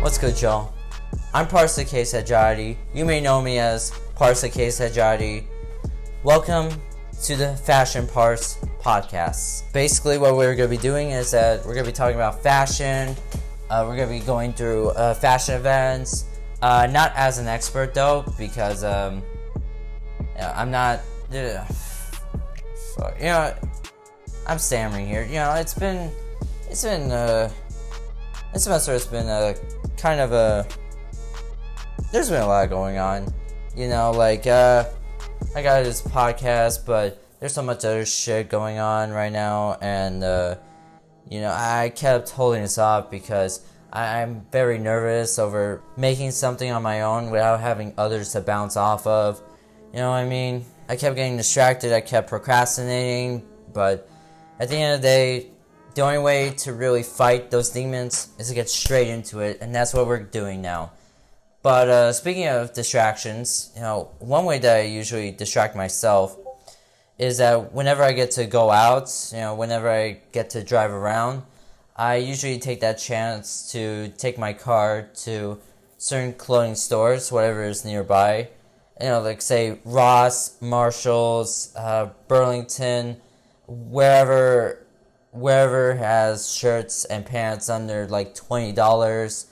What's good, y'all? I'm Parz the You may know me as Parz the Welcome to the Fashion Parz podcast. Basically, what we're going to be doing is that we're going to be talking about fashion. We're going to be going through fashion events. Not as an expert though, because I'm not. I'm stammering here. It's been this semester has been kind of a. There's been a lot going on. I got this podcast, but there's so much other shit going on right now, and I kept holding this off because I'm very nervous over making something on my own without having others to bounce off of. You know what I mean? I kept getting distracted, I kept procrastinating, but at the end of the day, the only way to really fight those demons is to get straight into it, and that's what we're doing now. But speaking of distractions, one way that I usually distract myself is that whenever I get to go out, whenever I get to drive around, I usually take that chance to take my car to certain clothing stores, whatever is nearby. Like say Ross, Marshalls, Burlington, wherever has shirts and pants under like $20.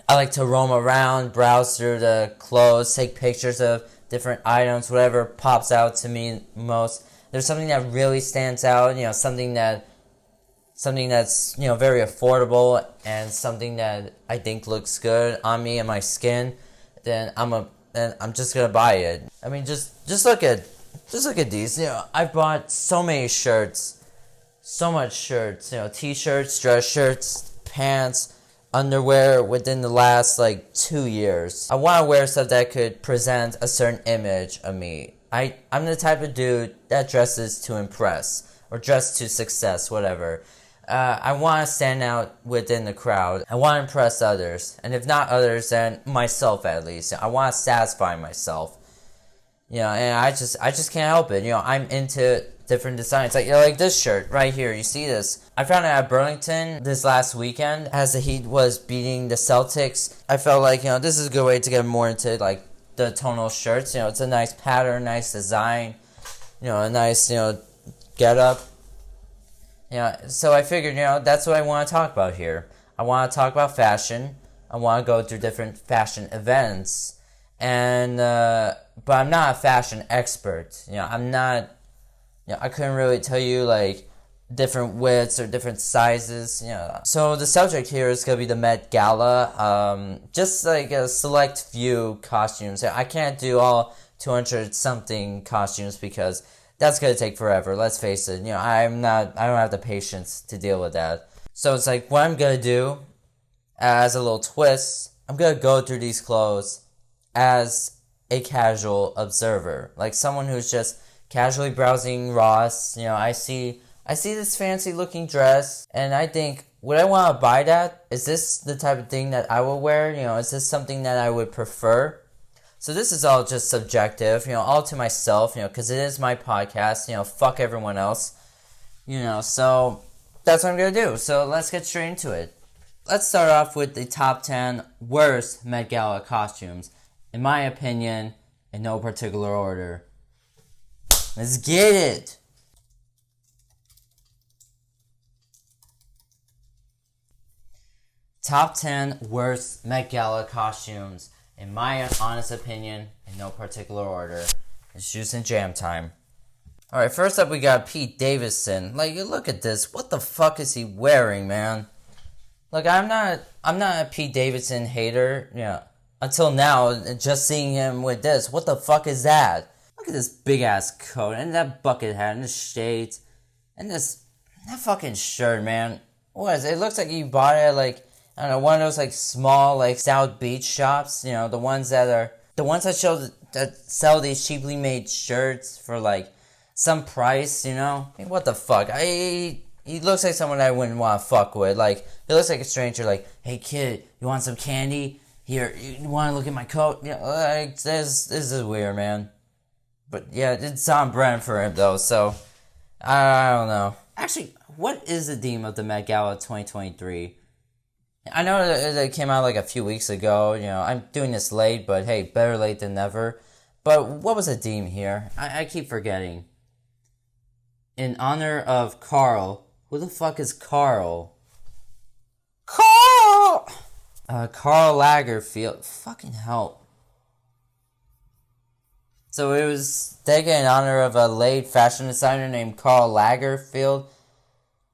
I like to roam around, browse through the clothes, take pictures of different items, whatever pops out to me most. There's something that really stands out, something that's very affordable and something that I think looks good on me and my skin. Then I'm just gonna buy it. I mean, just look at these. I bought so many shirts, so much shirts. T-shirts, dress shirts, pants, underwear within the last 2 years. I want to wear stuff that could present a certain image of me. I'm the type of dude that dresses to impress or dress to success, whatever. I want to stand out within the crowd. I want to impress others, and if not others, then myself at least. I want to satisfy myself. And I just can't help it. I'm into different designs. Like this shirt right here. You see this? I found it at Burlington this last weekend as the Heat was beating the Celtics. I felt like, this is a good way to get more into the tonal shirts. It's a nice pattern, nice design, a nice, get up. So I figured, that's what I want to talk about here. I want to talk about fashion. I want to go through different fashion events. And, but I'm not a fashion expert. I'm not, I couldn't really tell you, different widths or different sizes. So the subject here is going to be the Met Gala. Just, a select few costumes. I can't do all 200-something costumes because that's going to take forever. Let's face it. I don't have the patience to deal with that. So it's what I'm going to do as a little twist, I'm going to go through these clothes as a casual observer, someone who's just casually browsing Ross. I see this fancy looking dress, and I think, would I want to buy that? Is this the type of thing that I would wear? Is this something that I would prefer? So this is all just subjective, all to myself, because it is my podcast, fuck everyone else, so that's what I'm going to do. So let's get straight into it. Let's start off with the top 10 worst Met Gala costumes. In my opinion, in no particular order. Let's get it! Top 10 worst Met Gala costumes. In my honest opinion, in no particular order. It's juice and jam time. Alright, first up we got Pete Davidson. Look at this. What the fuck is he wearing, man? I'm not a Pete Davidson hater, until now, just seeing him with this. What the fuck is that? Look at this big ass coat, and that bucket hat, and the shades, and that fucking shirt, man. What is it? It looks like you bought it at I don't know, one of those small South Beach shops. The ones that sell these cheaply made shirts for some price. What the fuck? He looks like someone I wouldn't want to fuck with. He looks like a stranger. Hey kid, you want some candy? Here, you want to look at my coat? This is weird, man. But yeah, it's on brand for him though, so I don't know. Actually, what is the theme of the Met Gala 2023? I know that it came out like a few weeks ago. I'm doing this late, but hey, better late than never. But what was the theme here? I keep forgetting. In honor of Carl. Who the fuck is Carl? Carl! Karl Lagerfeld. Fucking hell. So it was taken in honor of a late fashion designer named Karl Lagerfeld.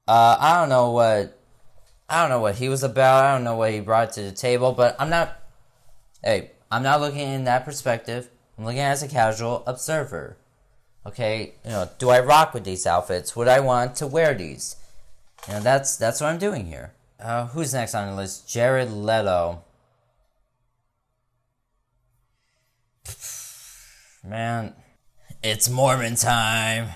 I don't know what he was about. I don't know what he brought to the table, but I'm not looking in that perspective. I'm looking as a casual observer. Okay, do I rock with these outfits? Would I want to wear these? That's what I'm doing here. Who's next on the list? Jared Leto. Man, it's Mormon time.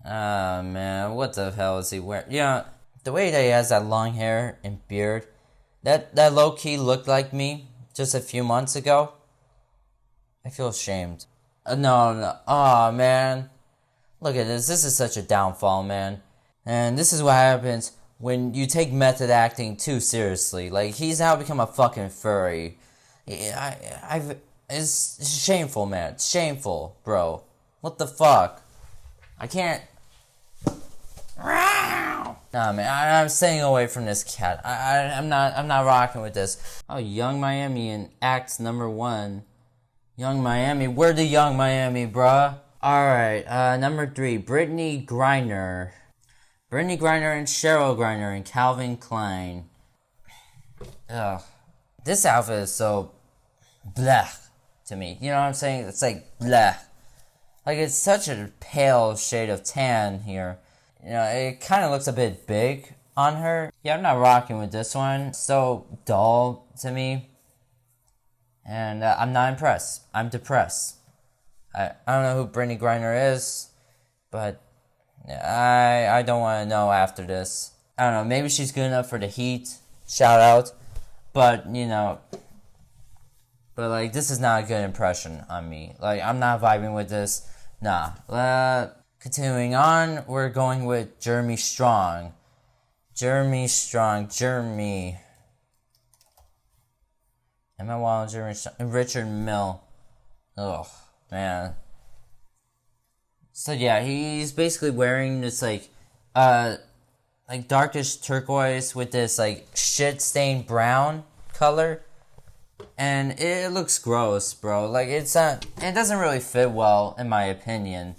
Ah, man, what the hell is he wearing? The way that he has that long hair and beard, that low-key looked like me just a few months ago. I feel ashamed. No. Aw, man. Look at this. This is such a downfall, man. And this is what happens when you take method acting too seriously. Like, he's now become a fucking furry. It's shameful, man. It's shameful, bro. What the fuck? I can't. Nah, man. I'm staying away from this cat. I'm not rocking with this. Oh, Young Miami in Act number 1. Young Miami. Where the Young Miami, bruh? Alright, number 3. Brittany Griner. Brittany Griner and Cheryl Griner and Calvin Klein. Ugh. This outfit is so blech to me. You know what I'm saying? It's like blech. Like, it's such a pale shade of tan here. It kind of looks a bit big on her. Yeah, I'm not rocking with this one. So dull to me. And I'm not impressed. I'm depressed. I don't know who Brittany Griner is, but I don't want to know after this. I don't know, maybe she's good enough for the Heat. Shout out. But, but like, this is not a good impression on me. Like, I'm not vibing with this. Nah. Continuing on, we're going with Jeremy Strong. Jeremy. Emma Wilde, Jeremy Strong, and Richard Mill. Ugh, man. So yeah, he's basically wearing this like darkish turquoise with this like shit-stained brown color. And it looks gross, bro. Like, it doesn't really fit well, in my opinion.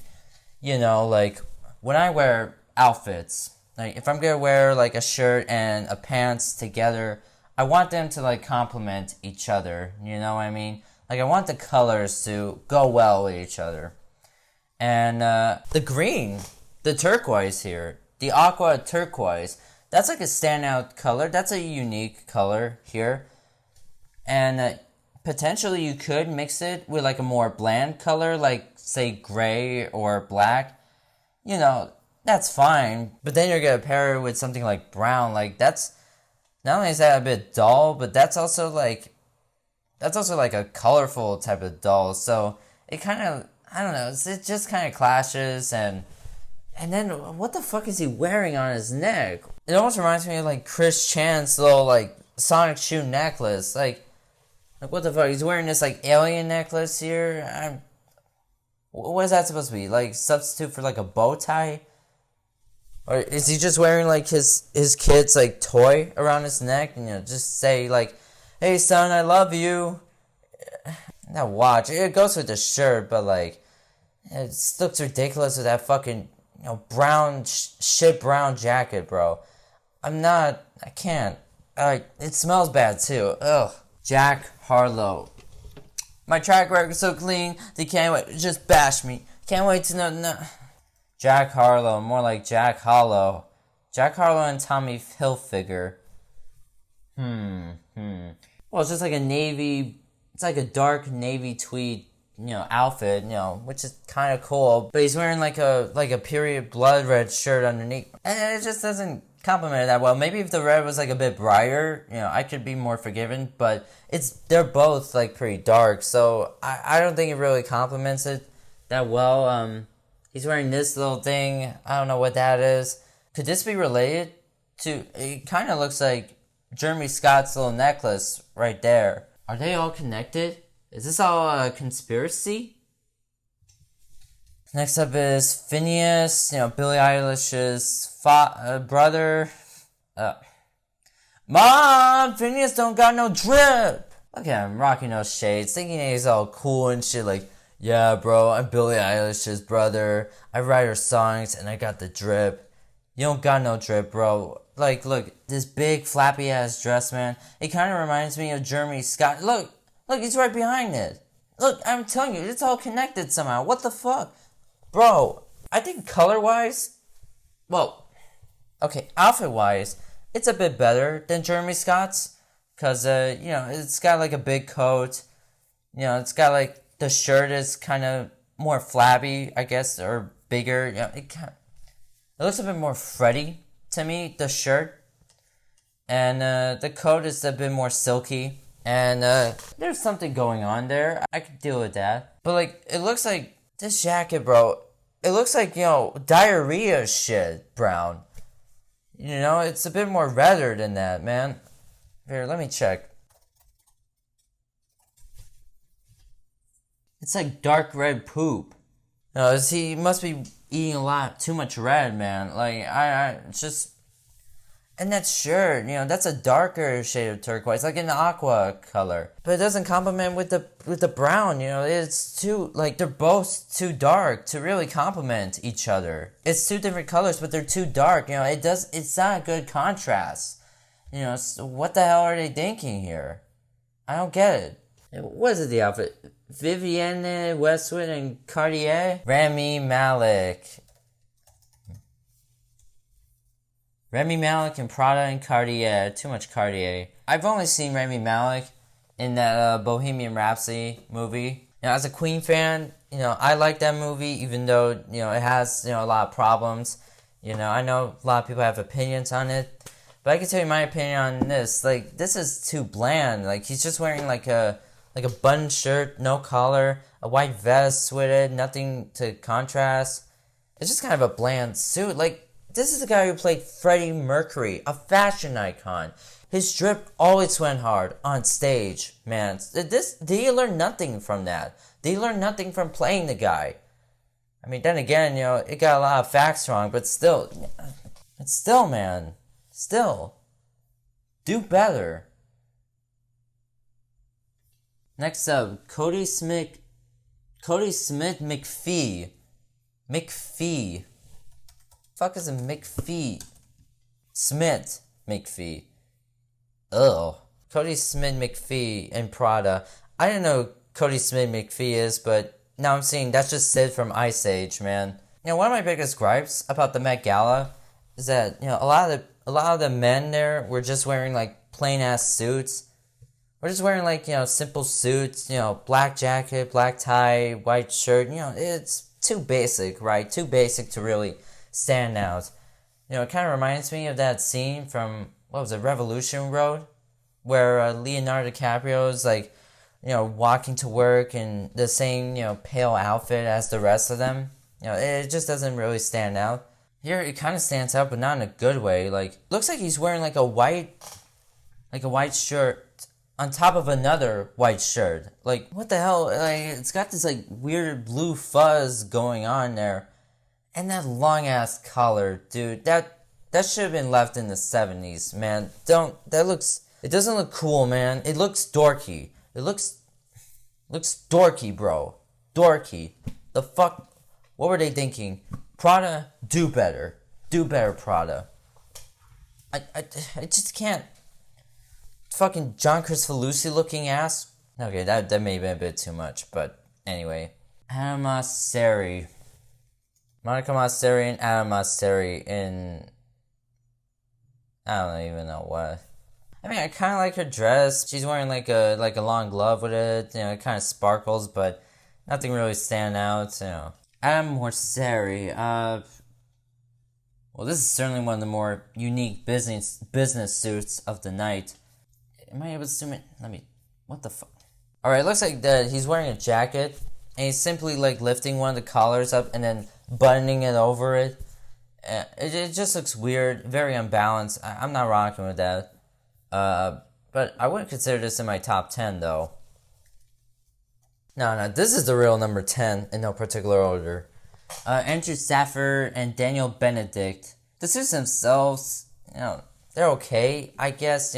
Like, when I wear outfits, like, if I'm gonna wear, like, a shirt and a pants together, I want them to, like, complement each other, you know what I mean? Like, I want the colors to go well with each other. And, the green, the turquoise here, the aqua turquoise, that's, like, a standout color. That's a unique color here. And, potentially you could mix it with, like, a more bland color, like, say, gray or black. That's fine. But then you're gonna pair it with something like brown. Like, that's... Not only is that a bit dull, but that's also, like... That's also, like, a colorful type of dull. So, it kind of... I don't know. It just kind of clashes, and then, what the fuck is he wearing on his neck? It almost reminds me of, like, Chris Chan's little, like, Sonic shoe necklace. Like, what the fuck? He's wearing this, like, alien necklace here. What is that supposed to be? Like, substitute for, like, a bow tie? Or is he just wearing, like, his kid's, like, toy around his neck? And, just say, like, hey, son, I love you. That watch. It goes with the shirt, but, like, it looks ridiculous with that fucking, brown, shit brown jacket, bro. I can't. It smells bad, too. Ugh. Jack Harlow. My track record is so clean, they can't wait. Just bash me. Can't wait to know. No. Jack Harlow, more like Jack Hollow. Jack Harlow and Tommy Hilfiger. Well, it's just like a navy. It's like a dark navy tweed, outfit, which is kind of cool. But he's wearing like a period blood red shirt underneath, and it just doesn't complimented that well. Maybe if the red was like a bit brighter, I could be more forgiven. But they're both like pretty dark, so I don't think it really complements it that well. He's wearing this little thing. I don't know what that is. Could this be related to? It kind of looks like Jeremy Scott's little necklace right there. Are they all connected? Is this all a conspiracy? Next up is Phineas, Billie Eilish's brother. Mom, Phineas don't got no drip. Look at him rocking those shades, thinking he's all cool and shit. Like, yeah, bro, I'm Billie Eilish's brother. I write her songs and I got the drip. You don't got no drip, bro. Like, look, this big flappy ass dress, man. It kind of reminds me of Jeremy Scott. Look, he's right behind it. Look, I'm telling you, it's all connected somehow. What the fuck? Bro, I think color-wise, well, okay, outfit-wise, it's a bit better than Jeremy Scott's. Because, it's got like a big coat. It's got like, the shirt is kind of more flabby, I guess, or bigger. It looks a bit more Freddy to me, the shirt. And the coat is a bit more silky. And there's something going on there. I could deal with that. But, like, it looks like this jacket, bro. It looks like, diarrhea shit, brown. It's a bit more redder than that, man. Here, let me check. It's like dark red poop. He must be eating too much red, man. Like, it's just... And that shirt, that's a darker shade of turquoise, like an aqua color. But it doesn't complement with the brown, it's too, like, they're both too dark to really complement each other. It's two different colors, but they're too dark, it's not a good contrast. So what the hell are they thinking here? I don't get it. What is it, the outfit? Vivienne Westwood and Cartier? Rami Malek and Prada and Cartier. Too much Cartier. I've only seen Rami Malek in that Bohemian Rhapsody movie. As a Queen fan, I like that movie, even though, it has, a lot of problems. I know a lot of people have opinions on it. But I can tell you my opinion on this. Like, this is too bland. Like, he's just wearing, like a button shirt, no collar, a white vest with it, nothing to contrast. It's just kind of a bland suit. Like, this is the guy who played Freddie Mercury, a fashion icon. His drip always went hard on stage, man. Did he learn nothing from that? Did he learn nothing from playing the guy? I mean, then again, it got a lot of facts wrong, but still, man. Still. Do better. Next up, Cody Smith McPhee. Fuck is a McPhee? Smith McPhee. Ugh. Cody Smith McPhee and Prada. I didn't know who Cody Smith McPhee is, but now I'm seeing that's just Sid from Ice Age, man. One of my biggest gripes about the Met Gala is that, a lot of the men there were just wearing like plain ass suits. We're just wearing like, simple suits, black jacket, black tie, white shirt, it's too basic, right? Too basic to really stand out. It kind of reminds me of that scene from, what was it, Revolution Road? Where Leonardo DiCaprio is like, walking to work in the same, pale outfit as the rest of them. It just doesn't really stand out. Here, it kind of stands out, but not in a good way. Like, looks like he's wearing like a white shirt on top of another white shirt. Like, what the hell? Like, it's got this like weird blue fuzz going on there. And that long ass collar, dude, that should have been left in the 70s, man. It doesn't look cool, man. It looks dorky. It looks dorky, bro. Dorky. The fuck? What were they thinking? Prada, do better. Do better, Prada. I just can't. Fucking John Christopher looking ass. Okay, that may have been a bit too much, but anyway. Monica Mosseri and Adam Mosseri in... I don't even know what. I mean, I kind of like her dress. She's wearing like a long glove with it. It kind of sparkles, but nothing really stand out. Adam Mosseri. Well, this is certainly one of the more unique business suits of the night. Am I able to zoom in? What the fuck? Alright, it looks like that he's wearing a jacket, and he's simply like lifting one of the collars up and then buttoning it over it. It just looks weird, very unbalanced. I'm not rocking with that. But I wouldn't consider this in my top 10 though. No, this is the real number 10 in no particular order. Andrew Stafford and Daniel Benedict. The suits themselves, they're okay, I guess.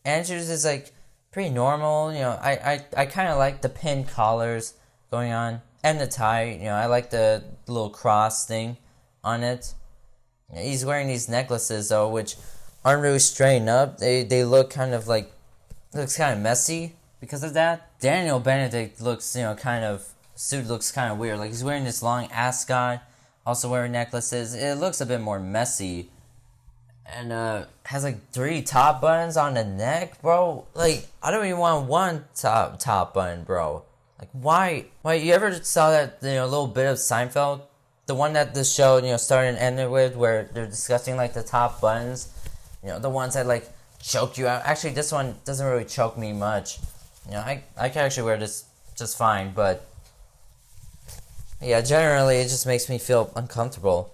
Andrew's is like pretty normal. I kind of like the pin collars going on and the tie. I like the little cross thing on it. He's wearing these necklaces though, which aren't really straightened up. They look kind of like, looks kind of messy because of that. Daniel Benedict looks, suit looks kind of weird. Like he's wearing this long ascot, also wearing necklaces. It looks a bit more messy. And has like 3 top buttons on the neck, bro. Like, I don't even want one top button, bro. Like, why? You ever saw that, little bit of Seinfeld? The one that the show, started and ended with, where they're discussing, like, the top buttons. The ones that, like, choke you out. Actually, this one doesn't really choke me much. I can actually wear this just fine, but yeah, generally, it just makes me feel uncomfortable.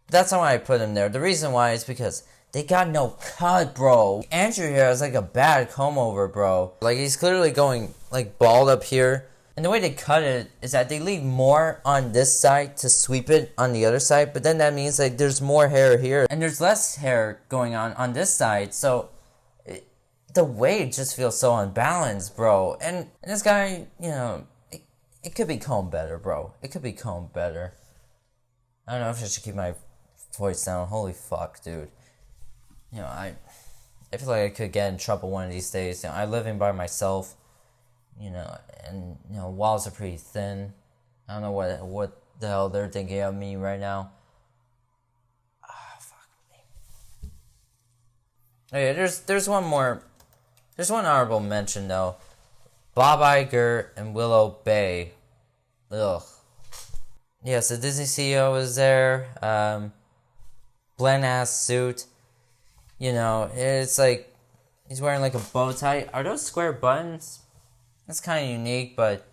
That's not why I put him there. The reason why is because they got no cut, bro. Andrew here has like a bad comb over, bro. Like he's clearly going like bald up here. And the way they cut it is that they leave more on this side to sweep it on the other side. But then that means like there's more hair here. And there's less hair going on this side. So the wave just feels so unbalanced, bro. And this guy, it could be combed better, bro. It could be combed better. I don't know if I should keep my voice down. Holy fuck, dude. I feel like I could get in trouble one of these days. I live in by myself, and walls are pretty thin. I don't know what the hell they're thinking of me right now. Fuck me. Okay, there's one more. There's one honorable mention though. Bob Iger and Willow Bay. Ugh. Yes, the Disney CEO is there. Bland ass suit. It's like he's wearing like a bow tie. Are those square buttons? That's kind of unique, but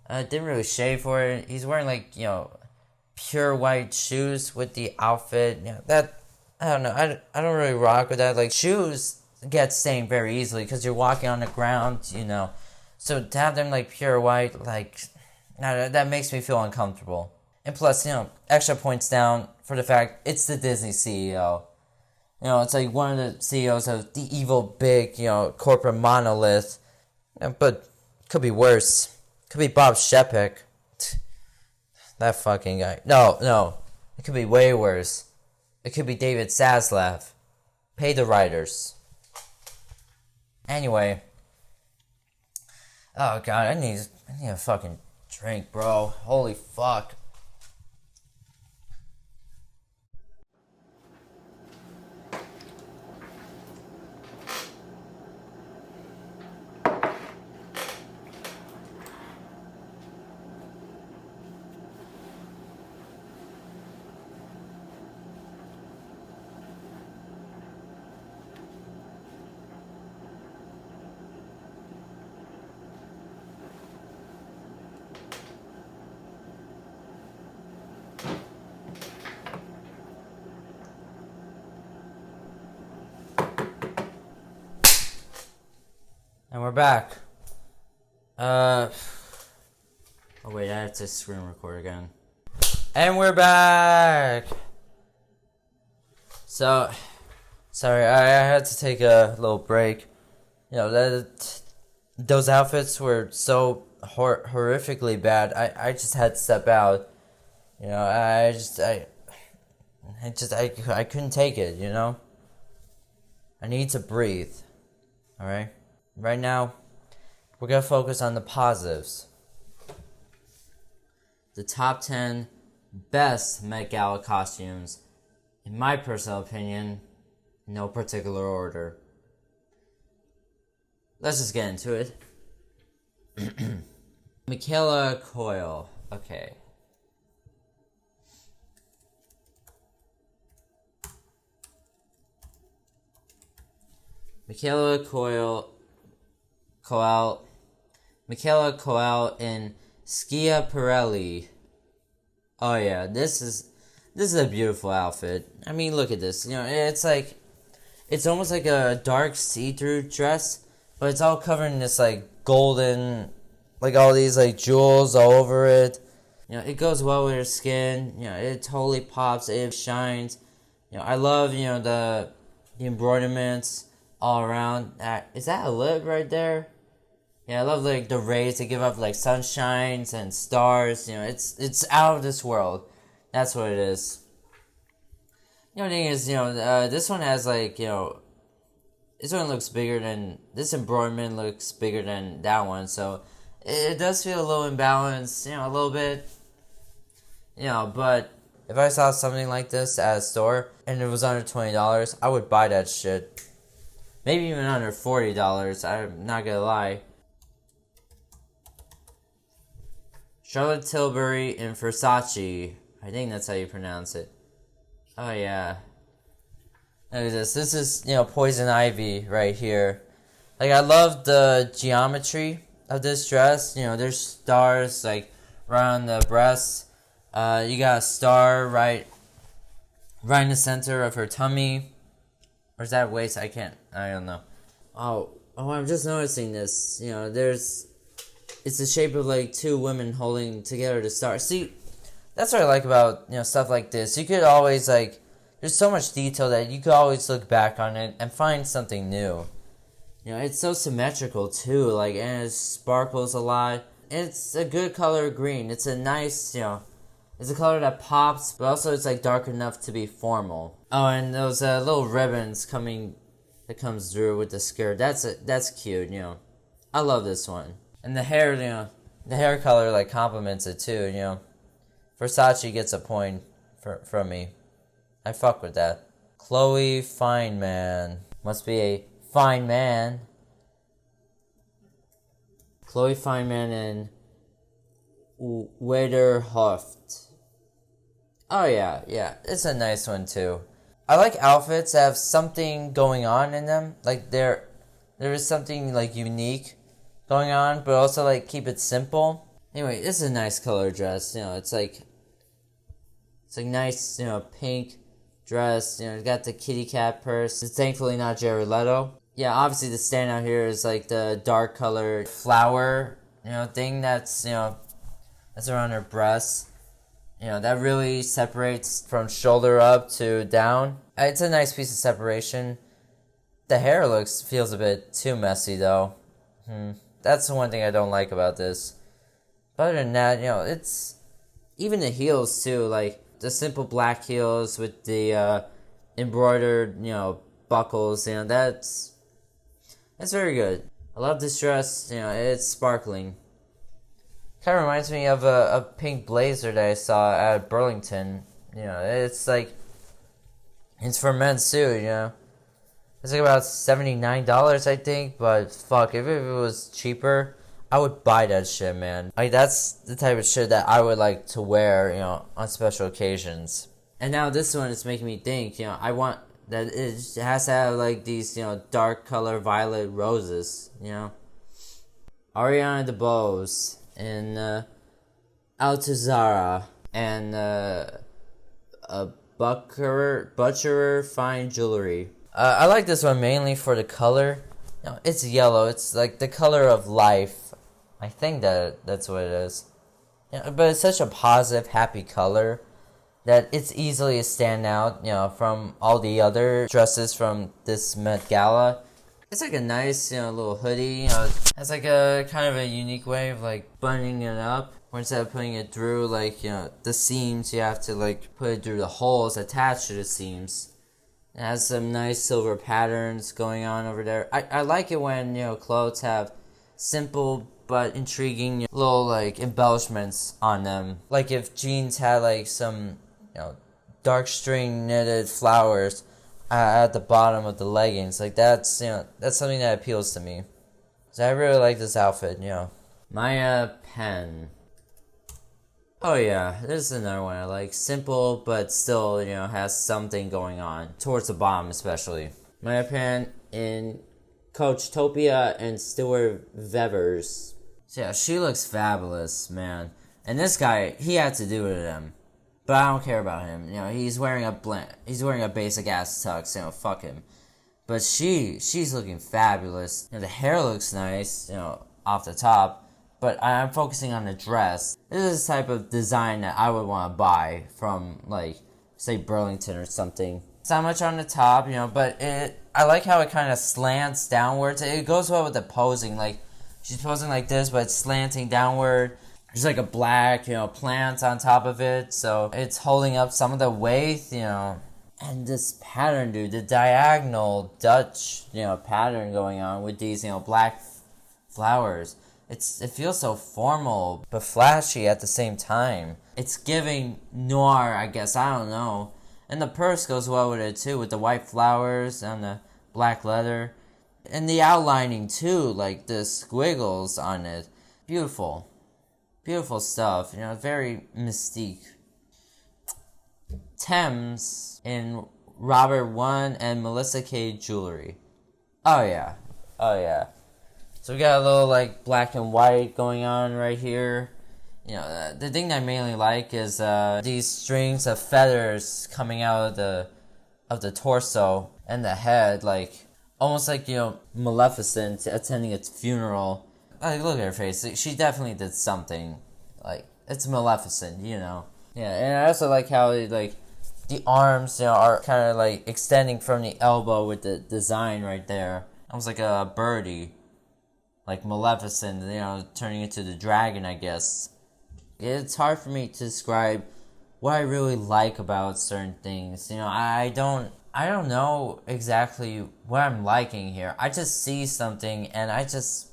didn't really shave for it. He's wearing like pure white shoes with the outfit. That I don't know. I don't really rock with that. Like shoes get stained very easily because you're walking on the ground. So to have them like pure white, like that makes me feel uncomfortable. And plus, extra points down for the fact it's the Disney CEO. It's like one of the CEOs of the evil big, corporate monolith. But could be worse. Could be Bob Chapek. That fucking guy. No. It could be way worse. It could be David Zaslav. Pay the writers. Anyway. Oh god, I need a fucking drink, bro. Holy fuck. And we're back. Oh wait, I have to screen record again. And we're back! So, sorry, I had to take a little break. Those outfits were so horrifically bad. I just had to step out. I couldn't take it, I need to breathe. Alright? Right now, we're going to focus on the positives. The top 10 best Met Gala costumes, in my personal opinion, in no particular order. Let's just get into it. Michaela Coel. Okay. Michaela Coel, Michaela Coel, and Schiaparelli. Oh yeah, this is a beautiful outfit. I mean, look at this. It's almost like a dark see-through dress, but it's all covered in this like golden, like all these like jewels all over it. It goes well with her skin. It totally pops. It shines. I love the embroiderments all around. Is that a lip right there? Yeah, I love like the rays that give up like sunshines and stars. It's out of this world. That's what it is. The thing is, this one has like, this one looks bigger than, this embroiderment looks bigger than that one, so it does feel a little imbalanced, a little bit, but if I saw something like this at a store and it was under $20, I would buy that shit. Maybe even under $40, I'm not gonna lie. Charlotte Tilbury and Versace. I think that's how you pronounce it. Oh yeah. Look at this. This is, Poison Ivy right here. Like, I love the geometry of this dress. There's stars, like, around the breasts. You got a star right in the center of her tummy. Or is that waist? I don't know. Oh, I'm just noticing this. It's the shape of, like, two women holding together the star. See, that's what I like about, stuff like this. You could always, like, there's so much detail that you could always look back on it and find something new. It's so symmetrical, too, like, and it sparkles a lot. It's a good color green. It's a nice, it's a color that pops, but also it's, like, dark enough to be formal. Oh, and those little ribbons that comes through with the skirt. That's cute, I love this one. And the hair, the hair color, like, complements it, too, Versace gets a point from me. I fuck with that. Chloe Fineman. Must be a fine man. Chloe Fineman and Wederhoft. Oh yeah. It's a nice one too. I like outfits that have something going on in them. Like there is something like unique going on, but also like keep it simple. Anyway, this is a nice color dress. It's like nice, pink dress. It's got the kitty cat purse. It's thankfully not Jared Leto. Yeah, obviously the standout here is like the dark colored flower, thing that's around her breast. That really separates from shoulder up to down. It's a nice piece of separation. The hair feels a bit too messy though. That's the one thing I don't like about this. But other than that, it's even the heels too, like the simple black heels with the embroidered, buckles, that's very good. I love this dress, it's sparkling. Kind of reminds me of a pink blazer that I saw at Burlington. It's like, it's for men's too, It's like about $79, I think, but fuck, if it was cheaper, I would buy that shit, man. Like, that's the type of shit that I would like to wear, on special occasions. And now this one is making me think, I want that it has to have, like, these, dark color violet roses, Ariana DeBose and Altuzara and Butcherer Fine Jewelry. I like this one mainly for the color. It's yellow. It's like the color of life. I think that's what it is. But it's such a positive, happy color that it's easily a standout, from all the other dresses from this Met Gala. It's like a nice, little hoodie. It has like a kind of a unique way of like buttoning it up. Where instead of putting it through like, the seams, you have to like put it through the holes attached to the seams. It has some nice silver patterns going on over there. I like it when, clothes have simple but intriguing little like embellishments on them. Like if jeans had like some, dark string knitted flowers at the bottom of the leggings. Like that's something that appeals to me. So I really like this outfit, Maya Pen. Oh yeah, this is another one I like. Simple, but still, has something going on. Towards the bottom, especially. Maya Pen in Coach Topia and Stuart Vevers. So yeah, she looks fabulous, man. And this guy, he had to do it to him. But I don't care about him. You know, he's wearing a basic ass tux, you know, fuck him. But she's looking fabulous. You know, the hair looks nice, you know, off the top. But I'm focusing on the dress. This is the type of design that I would want to buy from, like, say Burlington or something. It's not much on the top, you know, but I like how it kind of slants downwards. It goes well with the posing. Like, she's posing like this, but it's slanting downward. There's like a black, you know, plant on top of it, so it's holding up some of the weight, you know. And this pattern, dude, the diagonal Dutch, you know, pattern going on with these, you know, black flowers. It feels so formal, but flashy at the same time. It's giving noir, I guess, I don't know. And the purse goes well with it too, with the white flowers and the black leather. And the outlining too, like the squiggles on it. Beautiful. Beautiful stuff, you know, very mystique. Thames in Robert 1 and Melissa K jewelry. Oh yeah. So we got a little like black and white going on right here. You know, the thing that I mainly like is these strings of feathers coming out of the torso and the head, like almost like, you know, Maleficent attending its funeral. Like, look at her face. She definitely did something. Like, it's Maleficent, you know. Yeah, and I also like how, like, the arms, you know, are kind of, like, extending from the elbow with the design right there. Almost like a birdie. Like Maleficent, you know, turning into the dragon, I guess. It's hard for me to describe what I really like about certain things. You know, I don't know exactly what I'm liking here. I just see something and just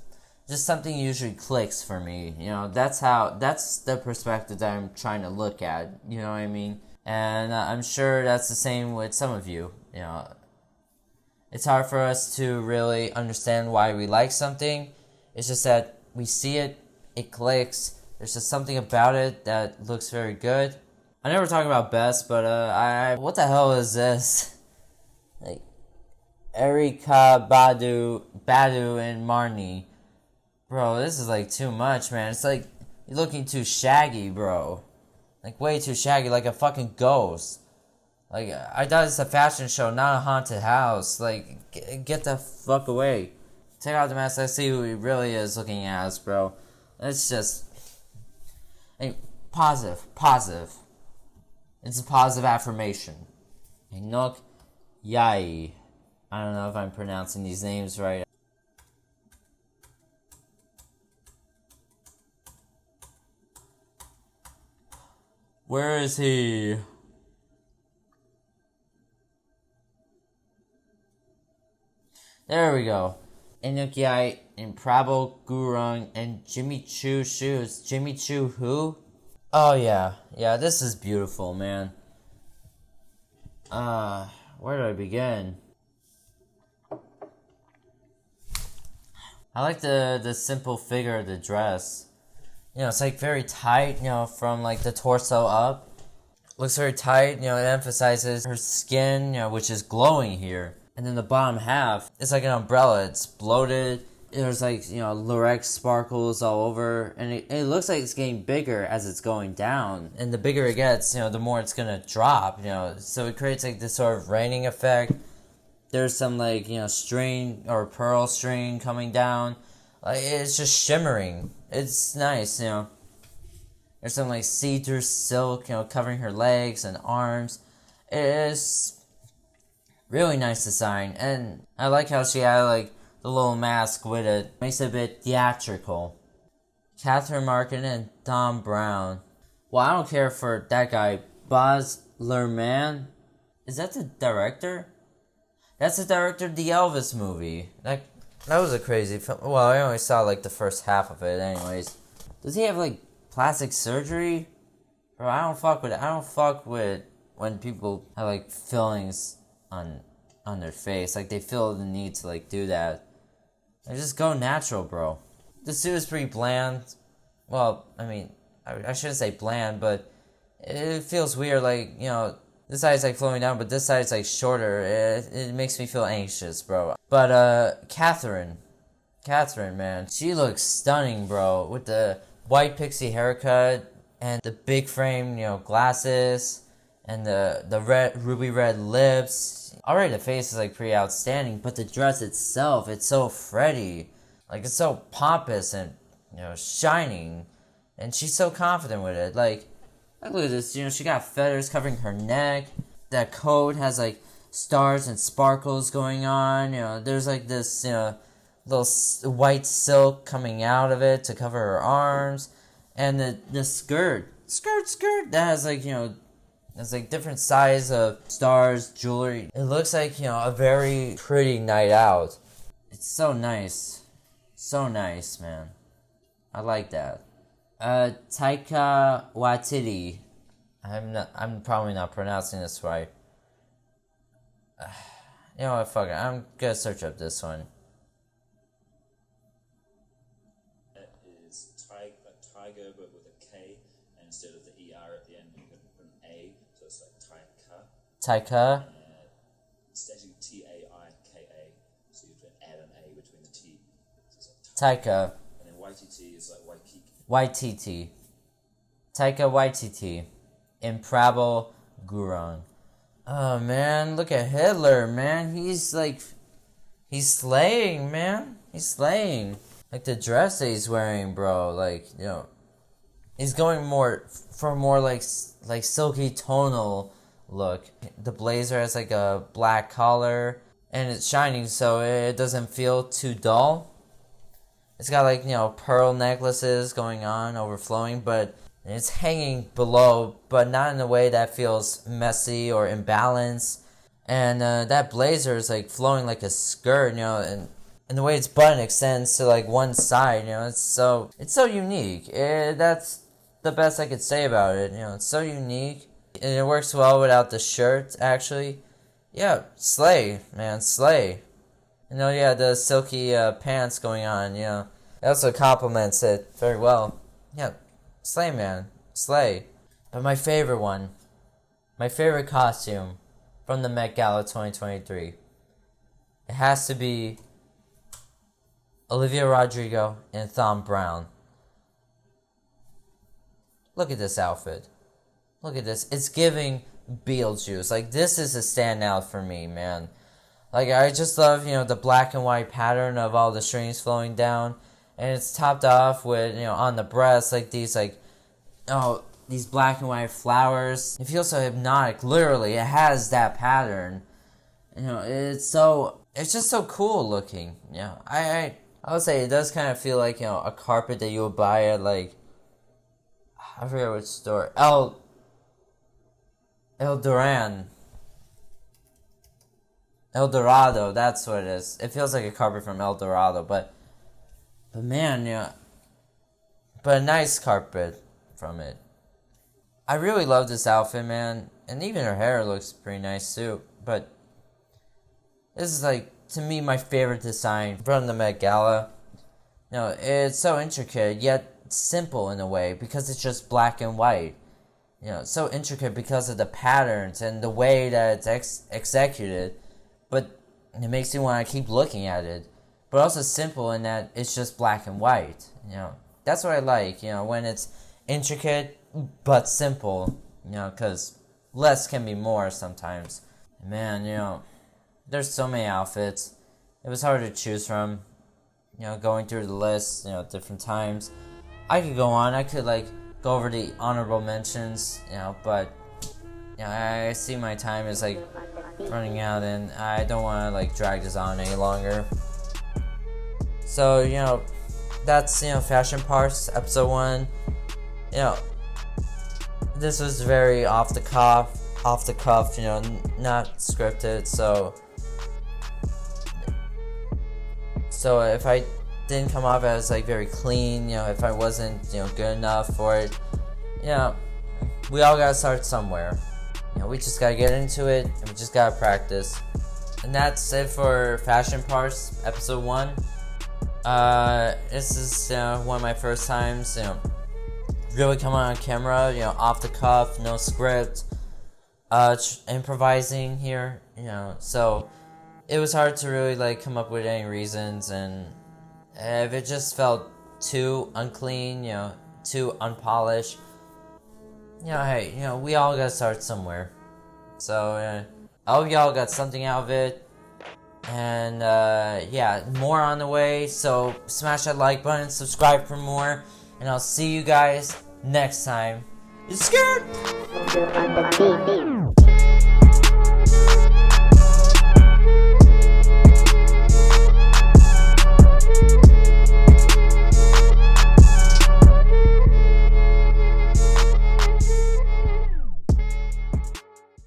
something usually clicks for me. You know, that's the perspective that I'm trying to look at. You know what I mean? And I'm sure that's the same with some of you. You know, it's hard for us to really understand why we like something. It's just that we see it, it clicks. There's just something about it that looks very good. I know we're talking about best, but what the hell is this? Like, Erika Badu, and Marnie. Bro, this is like too much, man. It's like, you're looking too shaggy, bro. Like, way too shaggy, like a fucking ghost. Like, I thought it's a fashion show, not a haunted house. Like, get the fuck away. Take out the mask, let's see who he really is looking at us, bro. It's just... Hey, positive. It's a positive affirmation. Inok Yai. I don't know if I'm pronouncing these names right. Where is he? There we go. Inok Yai and Prabal Gurung and Jimmy Choo shoes. Jimmy Choo who? Oh yeah, this is beautiful, man. Where do I begin? I like the simple figure of the dress. You know, it's like very tight, you know, from like the torso up. Looks very tight, you know, it emphasizes her skin, you know, which is glowing here. And then the bottom half, it's like an umbrella, it's bloated. There's like, you know, Lurex sparkles all over, and it looks like it's getting bigger as it's going down. And the bigger it gets, you know, the more it's gonna drop, you know. So it creates like this sort of raining effect. There's some like, you know, string or pearl string coming down. Like, it's just shimmering. It's nice, you know. There's some like see-through silk, you know, covering her legs and arms. It is really nice design, and I like how she had like the little mask with it. Makes it a bit theatrical. Catherine Markin and Tom Brown. Well, I don't care for that guy. Baz Luhrmann. Is that the director? That's the director of the Elvis movie. That was a crazy film. Well, I only saw like the first half of it anyways. Does he have like plastic surgery? Bro, I don't fuck with when people have like fillings on their face. Like, they feel the need to like do that. Like, just go natural, bro. The suit is pretty bland. Well, I mean, I shouldn't say bland, but it feels weird. Like, you know, This side's like flowing down, but this side's like shorter. It makes me feel anxious, bro. But Catherine, man, she looks stunning, bro, with the white pixie haircut and the big frame, glasses and the red ruby red lips. Already the face is like pretty outstanding, but the dress itself, it's so Freddy. Like, it's so pompous and, shining. And she's so confident with it. Like, look at this, she got feathers covering her neck. That coat has, like, stars and sparkles going on. There's, like, this, little white silk coming out of it to cover her arms. And the skirt, that has, like, there's, like, different size of stars, jewelry. It looks like, a very pretty night out. It's so nice. So nice, man. I like that. Taika Waititi. I'm probably not pronouncing this right. You know what, fuck it. I'm gonna search up this one. It is tiger, but with a K, and instead of the ER at the end, you can put an A, so it's like Taika. Taika. It's actually Taika, so you have to add an A between the T. Taika. And then Waititi is like Waititi. Taika Waititi. In Prabal Gurung. Oh, man. Look at Hitler, man. He's slaying, man. He's slaying. Like, the dress that he's wearing, bro. Like, he's going for more like silky tonal look. The blazer has, like, a black collar. And it's shining, so it doesn't feel too dull. It's got, like, pearl necklaces going on, overflowing, but it's hanging below, but not in a way that feels messy or imbalanced. And that blazer is, like, flowing like a skirt, and the way its button extends to, like, one side, it's so unique. That's the best I could say about it, it's so unique. And it works well without the shirt, actually. Yeah, slay, man, slay. The silky pants going on, It also complements it very well. Yeah, slay, man. Slay. But my favorite one, my favorite costume from the Met Gala 2023, it has to be Olivia Rodrigo and Thom Browne. Look at this outfit. Look at this. It's giving Beetlejuice. Like, this is a standout for me, man. Like, I just love, the black and white pattern of all the strings flowing down. And it's topped off with, on the breast, like, these black and white flowers. It feels so hypnotic. Literally, it has that pattern. It's just so cool looking. I would say it does kind of feel like, a carpet that you would buy at, like, I forget which store. El Dorado, that's what it is. It feels like a carpet from El Dorado, but man, but a nice carpet from it. I really love this outfit, man, and even her hair looks pretty nice too, but this is, like, to me, my favorite design from the Met Gala. It's so intricate, yet simple in a way, because it's just black and white. It's so intricate because of the patterns and the way that it's executed. But it makes you want to keep looking at it. But also simple in that it's just black and white. That's what I like, when it's intricate but simple. Because less can be more sometimes. Man, there's so many outfits. It was hard to choose from. Going through the list, different times. I could go on. I could, like, go over the honorable mentions, but I see my time is, like, running out, and I don't want to, like, drag this on any longer. So, that's, Fashion Parz, episode 1. This was very off the cuff, not scripted, so if I didn't come off as, like, very clean, if I wasn't, good enough for it, we all gotta start somewhere. We just gotta get into it, and we just gotta practice. And that's it for Fashion Parz, episode 1. This is, one of my first times, really coming on camera, off the cuff, no script. improvising here, you know, so it was hard to really like come up with any reasons, and if it just felt too unclean, you know, too unpolished, you know, hey, you know, we all gotta start somewhere. So I hope y'all got something out of it, and yeah, more on the way, so smash that like button, subscribe for more, and I'll see you guys next time. It's good.